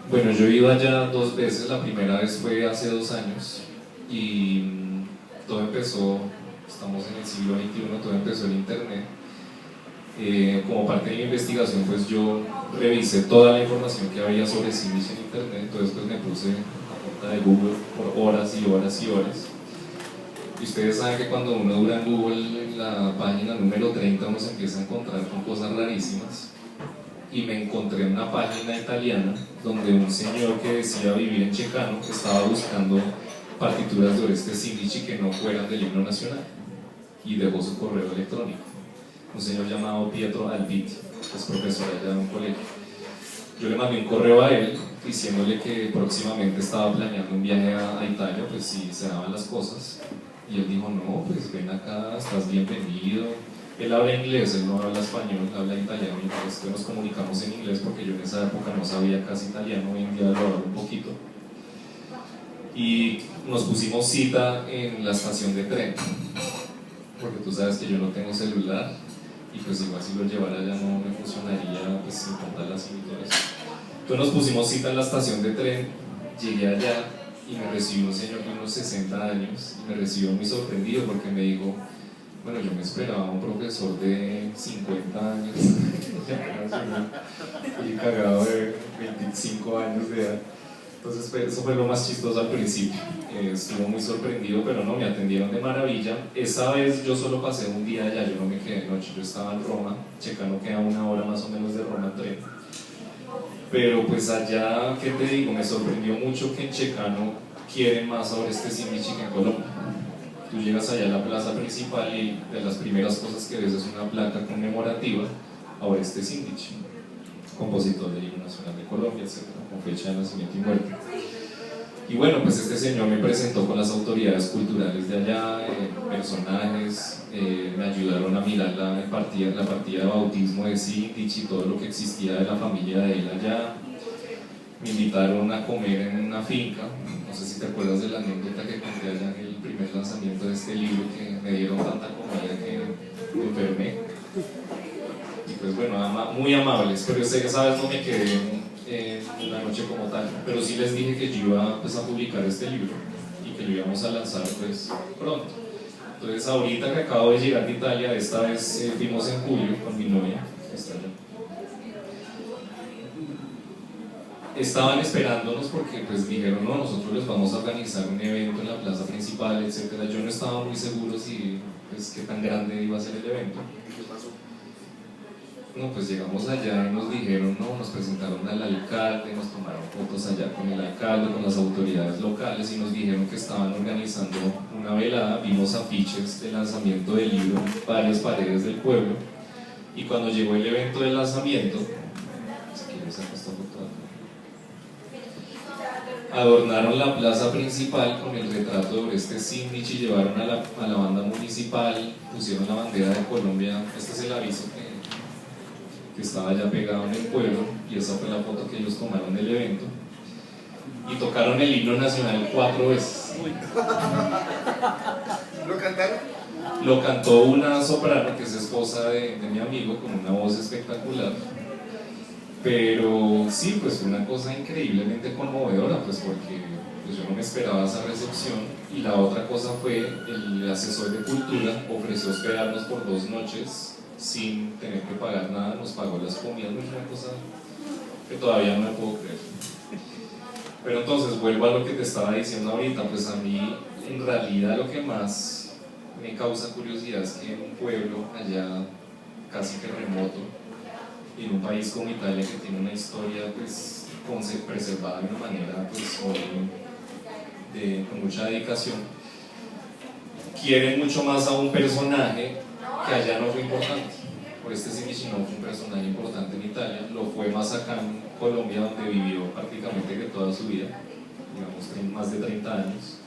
Bueno, yo he ido allá 2 veces, la primera vez fue hace 2 años y todo empezó, estamos en el siglo XXI, todo empezó en internet. Como parte de mi investigación, pues yo revisé toda la información que había sobre Sindich en internet, entonces pues me puse a punta de Google por horas y horas y horas. Y ustedes saben que cuando uno dura en Google, en la página número 30, uno se empieza a encontrar con cosas rarísimas. Y me encontré en una página italiana donde un señor que decía vivir en Checano estaba buscando partituras de Oreste Sindici que no fueran del himno nacional y dejó su correo electrónico. Un señor llamado Pietro Albiti, que es profesor allá de un colegio. Yo le mandé un correo a él diciéndole que próximamente estaba planeando un viaje a Italia, pues si se daban las cosas. Y él dijo, no, pues ven acá, estás bienvenido. Él habla inglés, él no habla español, habla italiano, y pues nos comunicamos en inglés porque yo en esa época no sabía casi italiano, hoy en día lo hablo un poquito. Y nos pusimos cita en la estación de tren, porque tú sabes que yo no tengo celular, y pues igual si lo llevara allá no me funcionaría, pues sin contar las similitudes. Entonces nos pusimos cita en la estación de tren, llegué allá y me recibió un señor de unos 60 años, y me recibió muy sorprendido porque me dijo, bueno, yo me esperaba un profesor de 50 años, y cagado de 25 años de edad. Entonces eso fue lo más chistoso al principio. Estuvo muy sorprendido, pero no, me atendieron de maravilla. Esa vez yo solo pasé un día allá, yo no me quedé de noche, yo estaba en Roma, Checano queda 1 hora más o menos de Roma en tren. Pero pues allá, ¿qué te digo? Me sorprendió mucho que en Checano quieren más sobre este Sindici que en Colombia. Tú llegas allá a la plaza principal y de las primeras cosas que ves es una placa conmemorativa a Oreste Sindici, compositor del himno nacional de Colombia, etc., con fecha de nacimiento y muerte. Y bueno, pues este señor me presentó con las autoridades culturales de allá, personajes, me ayudaron a mirar la partida de bautismo de Sindici y todo lo que existía de la familia de él allá. Me invitaron a comer en una finca, no sé si te acuerdas de la anécdota que conté allá en el primer lanzamiento de este libro, que me dieron tanta comida que me enfermé. Y pues bueno, muy amables, pero esa vez no me quedé una noche como tal, pero sí les dije que yo iba pues, a publicar este libro y que lo íbamos a lanzar pues pronto. Entonces ahorita que acabo de llegar de Italia, esta vez fuimos en julio con mi novia, estaban esperándonos porque pues dijeron no, nosotros les vamos a organizar un evento en la plaza principal, etcétera. Yo no estaba muy seguro si pues qué tan grande iba a ser el evento. No, pues llegamos allá y nos dijeron, no, nos presentaron al alcalde, nos tomaron fotos allá con el alcalde, con las autoridades locales y nos dijeron que estaban organizando una velada. Vimos afiches de lanzamiento del libro en varias paredes del pueblo y cuando llegó el evento de lanzamiento, si quieres sacar esta foto, adornaron la plaza principal con el retrato de Oreste Sindici, llevaron a la banda municipal, pusieron la bandera de Colombia. Este es el aviso que estaba ya pegado en el pueblo y esa fue la foto que ellos tomaron del evento y tocaron el himno nacional 4 veces. ¿Lo cantaron? Lo cantó una soprano que es esposa de mi amigo con una voz espectacular, pero sí, pues fue una cosa increíblemente conmovedora, pues porque pues yo no me esperaba esa recepción. Y la otra cosa fue el asesor de cultura ofreció hospedarnos por 2 noches sin tener que pagar nada, nos pagó las comidas, es una cosa que todavía no me puedo creer. Pero entonces vuelvo a lo que te estaba diciendo ahorita, pues a mí en realidad lo que más me causa curiosidad es que en un pueblo allá casi que remoto, en un país como Italia que tiene una historia pues preservada de una manera pues con mucha dedicación, quieren mucho más a un personaje que allá no fue importante. Oreste Sindici no fue un personaje importante en Italia, lo fue más acá en Colombia, donde vivió prácticamente que toda su vida, digamos más de 30 años.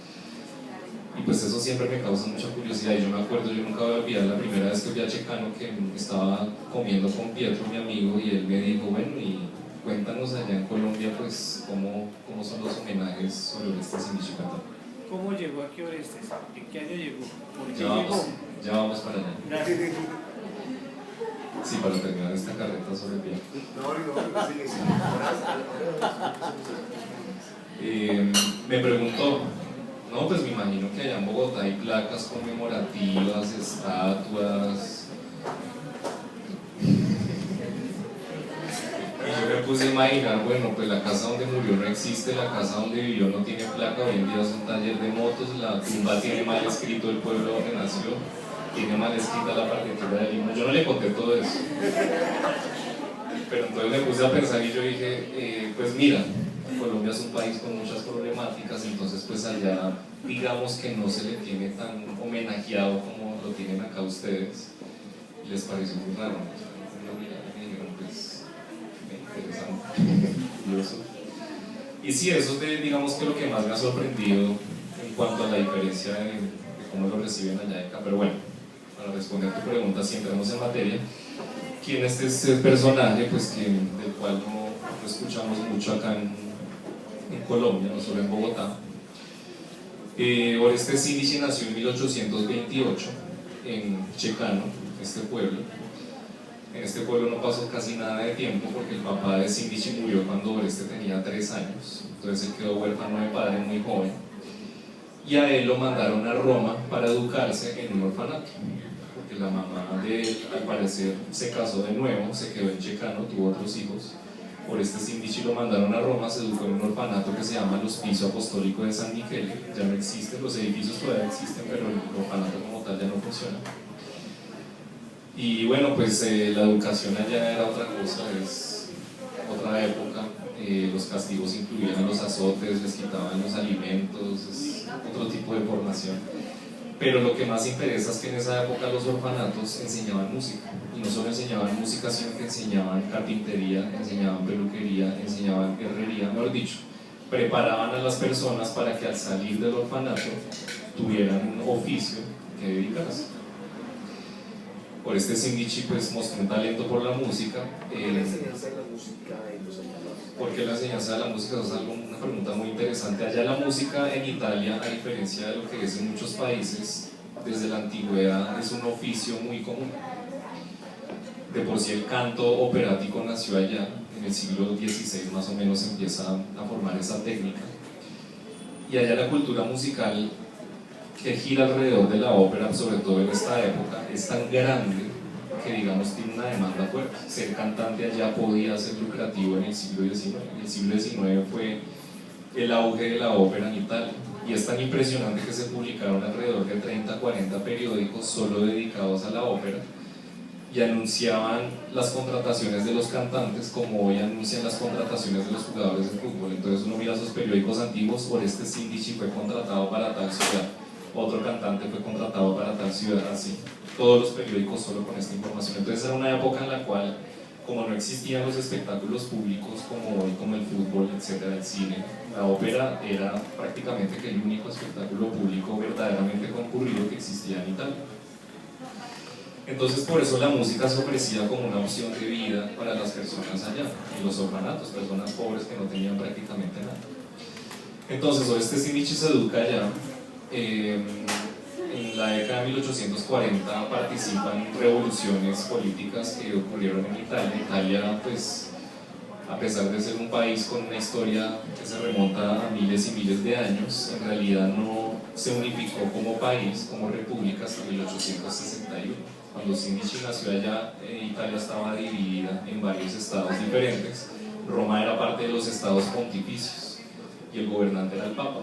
Y pues eso siempre me causa mucha curiosidad. Y yo me acuerdo, yo nunca voy a olvidar la primera vez que fui a Checano, que estaba comiendo con Pietro, mi amigo, y él me dijo, bueno, y cuéntanos allá en Colombia, pues, cómo son los homenajes sobre Oreste Sindici. ¿Cómo llegó aquí Orestes? ¿En qué año llegó? ¿Por qué Ya llegó? ya vamos para allá. Gracias. Sí, para terminar esta carreta sobre el viaje. Me preguntó, no, pues me imagino que allá en Bogotá hay placas conmemorativas, estatuas. Y yo me puse a imaginar, bueno, pues la casa donde murió no existe, la casa donde vivió no tiene placa, hoy en día es un taller de motos, la tumba tiene mal escrito el pueblo donde nació, tiene mal escrita la partitura del himno. Yo no le conté todo eso. Pero entonces me puse a pensar y yo dije, pues mira, Colombia es un país con muchas problemáticas, entonces pues allá digamos que no se le tiene tan homenajeado como lo tienen acá ustedes. Les pareció muy raro, ¿no? Me dijeron, pues, interesante, curioso. Y sí, eso es digamos que lo que más me ha sorprendido en cuanto a la diferencia de cómo lo reciben allá de acá. Pero bueno, para responder tu pregunta, si entramos en materia, ¿quién es este personaje pues, del cual no escuchamos mucho acá en Colombia, no solo en Bogotá? Oreste Sindici nació en 1828 en Checano, este pueblo. En este pueblo no pasó casi nada de tiempo porque el papá de Sindici murió cuando Oreste tenía 3 años, entonces él quedó huérfano de padre muy joven y a él lo mandaron a Roma para educarse en un orfanato, porque la mamá de él al parecer se casó de nuevo, se quedó en Checano, tuvo otros hijos. Oreste Sindici lo mandaron a Roma, se educó en un orfanato que se llama el Hospicio Apostólico de San Michele, ya no existe, los edificios todavía existen, pero el orfanato como tal ya no funciona. Y bueno, pues la educación allá era otra cosa, es otra época, los castigos incluían los azotes, les quitaban los alimentos, es otro tipo de formación. Pero lo que más interesa es que en esa época los orfanatos enseñaban música, y no solo enseñaban música, sino que enseñaban carpintería, enseñaban peluquería, enseñaban herrería, mejor dicho, preparaban a las personas para que al salir del orfanato tuvieran un oficio que dedicarse. Oreste Sindici pues mostró un talento por la música. ¿Por qué la enseñanza de la música en los orfanatos? ¿Por qué la enseñanza de la música? Eso es una pregunta muy interesante. Allá la música en Italia, a diferencia de lo que es en muchos países, desde la antigüedad es un oficio muy común. De por sí el canto operático nació allá, en el siglo XVI más o menos empieza a formar esa técnica. Y allá la cultura musical que gira alrededor de la ópera, sobre todo en esta época, es tan grande que digamos tiene una demanda fuerte. Ser cantante allá podía ser lucrativo en el siglo XIX. El siglo XIX fue el auge de la ópera en Italia, y es tan impresionante que se publicaron alrededor de 30 40 periódicos solo dedicados a la ópera, y anunciaban las contrataciones de los cantantes como hoy anuncian las contrataciones de los jugadores de fútbol. Entonces uno mira esos periódicos antiguos, Oreste Sindici fue contratado para tal ciudad, otro cantante fue contratado para tal ciudad, así. Todos los periódicos solo con esta información. Entonces era una época en la cual, como no existían los espectáculos públicos como hoy, como el fútbol, etcétera, el cine, la ópera era prácticamente que el único espectáculo público verdaderamente concurrido que existía en Italia. Entonces por eso la música se ofrecía como una opción de vida para las personas allá, en los orfanatos, personas pobres que no tenían prácticamente nada. Entonces Oreste Sindici se educa allá. En la década de 1840 participa en revoluciones políticas que ocurrieron en Italia. Italia, pues, a pesar de ser un país con una historia que se remonta a miles y miles de años, en realidad no se unificó como país, como república, hasta 1861. Cuando Sindici nació allá, Italia estaba dividida en varios estados diferentes. Roma era parte de los estados pontificios y el gobernante era el Papa.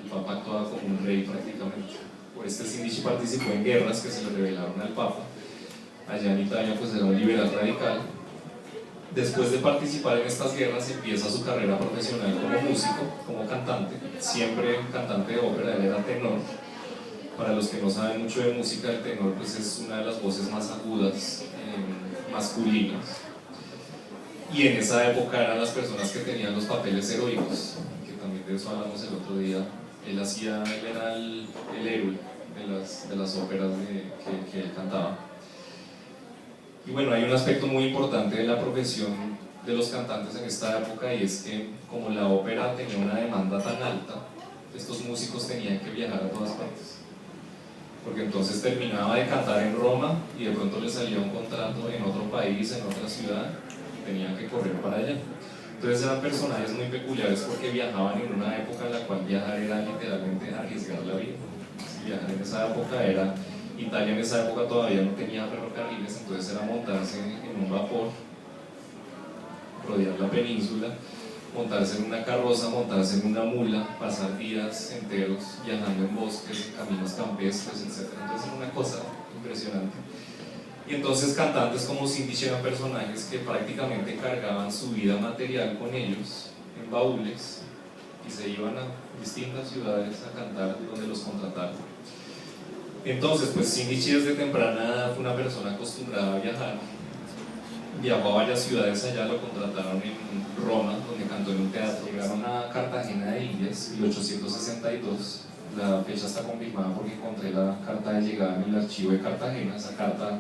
El Papa actuaba como un rey prácticamente. Oreste Sindici participó en guerras que se le rebelaron al Papa. Allá en Italia pues era un liberal radical. Después de participar en estas guerras empieza su carrera profesional como músico, como cantante, siempre cantante de ópera, él era tenor. Para los que no saben mucho de música, el tenor pues es una de las voces más agudas, masculinas. Y en esa época eran las personas que tenían los papeles heroicos, que también de eso hablamos el otro día. Él era el héroe de las óperas que él cantaba. Y bueno, hay un aspecto muy importante de la profesión de los cantantes en esta época, y es que como la ópera tenía una demanda tan alta, estos músicos tenían que viajar a todas partes. porque entonces terminaba de cantar en Roma y de pronto le salía un contrato en otro país, en otra ciudad, y tenían que correr para allá. Entonces eran personajes muy peculiares porque viajaban en una época en la cual viajar era literalmente arriesgar la vida. Viajar en esa época era, Italia en esa época todavía no tenía ferrocarriles, entonces era montarse en un vapor, rodear la península, montarse en una carroza, montarse en una mula, pasar días enteros viajando en bosques, caminos campestres, etc. Entonces era una cosa impresionante. Y entonces cantantes como Sindichi eran personajes que prácticamente cargaban su vida material con ellos en baúles y se iban a distintas ciudades a cantar donde los contrataron. Entonces, pues Sindichi desde temprana edad fue una persona acostumbrada a viajar. Viajó a varias ciudades allá, lo contrataron en Roma, donde cantó en un teatro. Llegaron a Cartagena de Indias, 1862. La fecha está confirmada porque encontré la carta de llegada en el archivo de Cartagena. Esa carta,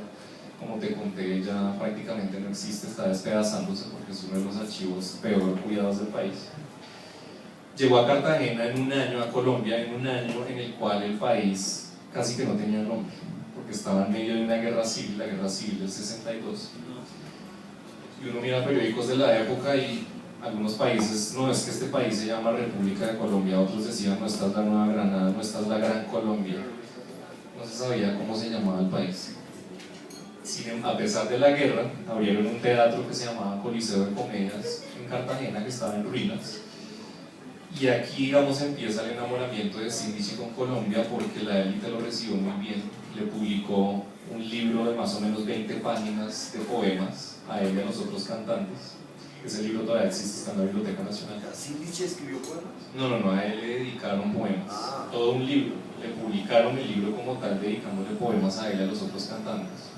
como te conté, ya prácticamente no existe, está despedazándose porque es uno de los archivos peor cuidados del país. Llegó a Cartagena en un año, a Colombia, en un año en el cual el país casi que no tenía nombre, porque estaba en medio de una guerra civil, la guerra civil del 62. Y uno mira periódicos de la época y algunos países, no, es que este país se llama República de Colombia, otros decían, no, esta es la Nueva Granada, no, esta es la Gran Colombia. No se sabía cómo se llamaba el país. A pesar de la guerra, abrieron un teatro que se llamaba Coliseo de Comedias en Cartagena, que estaba en ruinas. Y aquí, digamos, empieza el enamoramiento de Sindichi con Colombia porque la élite lo recibió muy bien. Le publicó un libro de más o menos 20 páginas de poemas a él y a los otros cantantes. Ese libro todavía existe, está en la Biblioteca Nacional. ¿Sindichi escribió poemas? No, a él le dedicaron poemas, todo un libro. Le publicaron el libro como tal, dedicándole poemas a él y a los otros cantantes.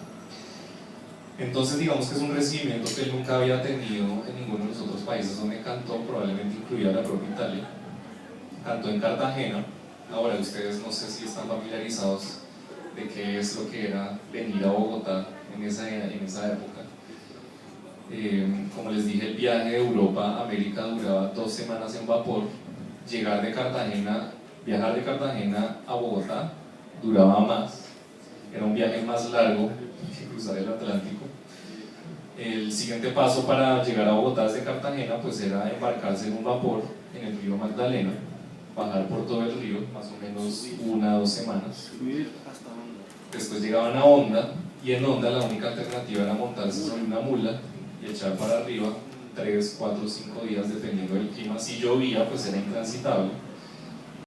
Entonces digamos que es un recibimiento que él nunca había tenido en ninguno de los otros países donde cantó, probablemente incluida la propia Italia. Cantó en Cartagena. Ahora ustedes no sé si están familiarizados de qué es lo que era venir a Bogotá en esa época. Como les dije, el viaje de Europa a América duraba 2 semanas en vapor. Viajar de Cartagena a Bogotá duraba más. Era un viaje más largo que cruzar el Atlántico. El siguiente paso para llegar a Bogotá desde Cartagena pues era embarcarse en un vapor en el río Magdalena, bajar por todo el río, más o menos 1 o 2 semanas. Después llegaban a Honda, y en Honda la única alternativa era montarse sobre una mula y echar para arriba 3, 4, 5 días dependiendo del clima. Si llovía pues era intransitable.